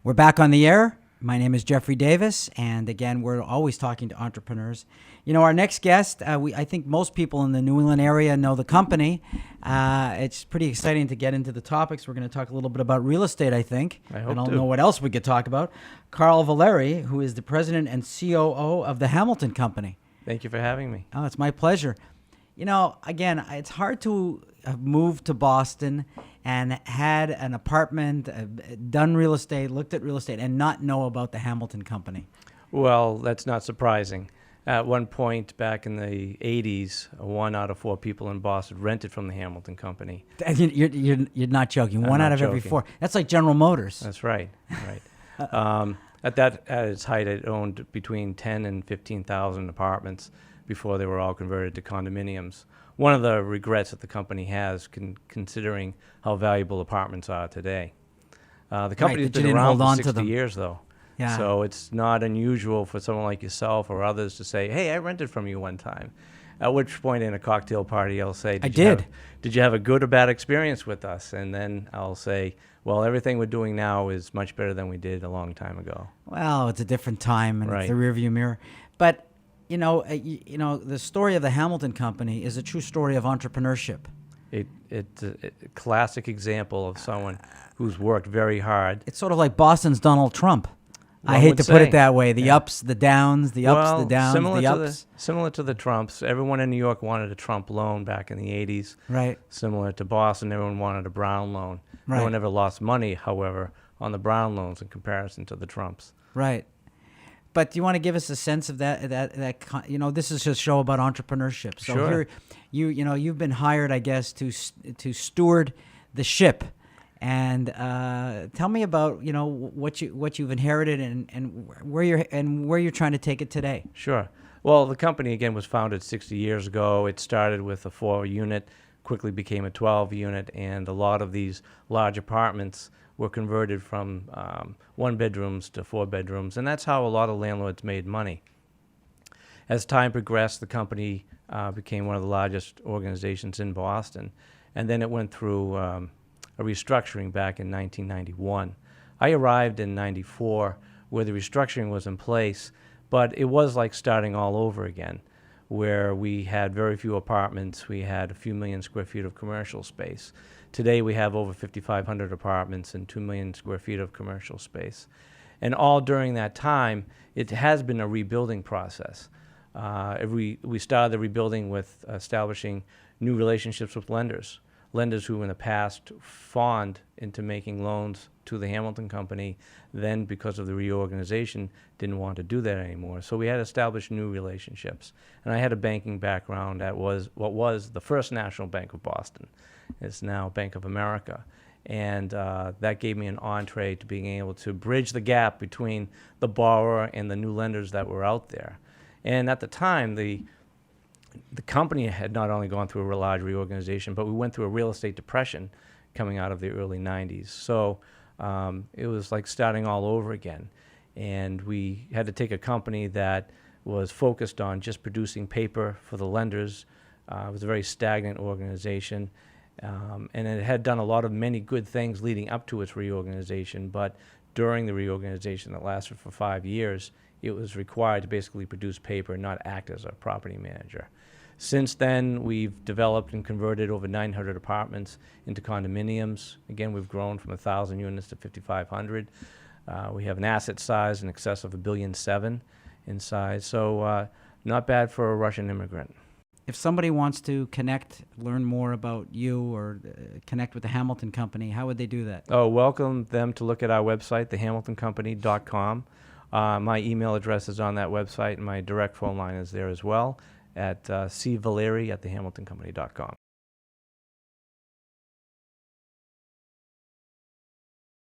We're back on the air. My name is Jeffrey Davis, and again, we're always talking to entrepreneurs. You know, our next guest, I think most people in the New England area know the company. It's pretty exciting to get into the topics. We're going to talk a little bit about real estate, I think. I hope I don't to. know what else we could talk about. Carl Valerie, who is the president and COO of the Hamilton Company. Thank you for having me. Oh, it's my pleasure. You know, again, it's hard to have moved to Boston and had an apartment, done real estate, looked at real estate, and not know about the Hamilton Company. Well, that's not surprising. At one point back in the 80s, 1 out of 4 people in Boston rented from the Hamilton Company. And you're not joking. I'm One not out of every joking. 4. That's like General Motors. That's right. Right. At its height, it owned between 10 and 15,000 apartments before they were all converted to condominiums. One of the regrets that the company has, considering how valuable apartments are today. The company's that you been didn't around hold for on to 60 them. years, though. Yeah. So it's not unusual for someone like yourself or others to say, "Hey, I rented from you one time." At which point, in a cocktail party, I'll say, I did. Did you have a good or bad experience with us?" And then I'll say, "Well, everything we're doing now is much better than we did a long time ago." Well, it's a different time, and it's Right. the rearview mirror. But you know, the story of the Hamilton Company is a true story of entrepreneurship. It's a classic example of someone who's worked very hard. It's sort of like Boston's Donald Trump. I One hate would to put say. it that way. The Yeah. ups, the downs, the ups, the downs, similar the to ups. similar to the Trumps. Everyone in New York wanted a Trump loan back in the 80s. Right. Similar to Boston, everyone wanted a Brown loan. Right. No one ever lost money, however, on the Brown loans in comparison to the Trumps. Right. But do you want to give us a sense of that? You know, this is a show about entrepreneurship. So Sure. here, you've been hired, I guess, to steward the ship. And tell me about what you've inherited and where you're trying to take it today. Sure. Well, the company, again, was founded 60 years ago. It started with a 4-unit, quickly became a 12-unit, and a lot of these large apartments were converted from 1-bedrooms to 4-bedrooms, and that's how a lot of landlords made money. As time progressed, the company became one of the largest organizations in Boston, and then it went through a restructuring back in 1991. I arrived in 94 where the restructuring was in place, but it was like starting all over again, where we had very few apartments. We had a few million square feet of commercial space. Today we have over 5,500 apartments and 2 million square feet of commercial space. And all during that time, it has been a rebuilding process. We started the rebuilding with establishing new relationships with lenders who in the past fawned into making loans to the Hamilton Company, then because of the reorganization didn't want to do that anymore. So we had to establish new relationships. And I had a banking background at what was the First National Bank of Boston. It's now Bank of America. And that gave me an entree to being able to bridge the gap between the borrower and the new lenders that were out there. And at the time, the company had not only gone through a large reorganization, but we went through a real estate depression coming out of the early 90s. So it was like starting all over again. And we had to take a company that was focused on just producing paper for the lenders. It was a very stagnant organization. And it had done a lot of many good things leading up to its reorganization. But during the reorganization that lasted for 5 years, it was required to basically produce paper, not act as a property manager. Since then, we've developed and converted over 900 apartments into condominiums. Again, we've grown from 1,000 units to 5,500. We have an asset size in excess of $1.7 billion in size, so not bad for a Russian immigrant. If somebody wants to connect, learn more about you, or connect with the Hamilton Company, how would they do that? Oh, welcome them to look at our website, thehamiltoncompany.com. My email address is on that website, and my direct phone line is there as well at cvalerie@thehamiltoncompany.com.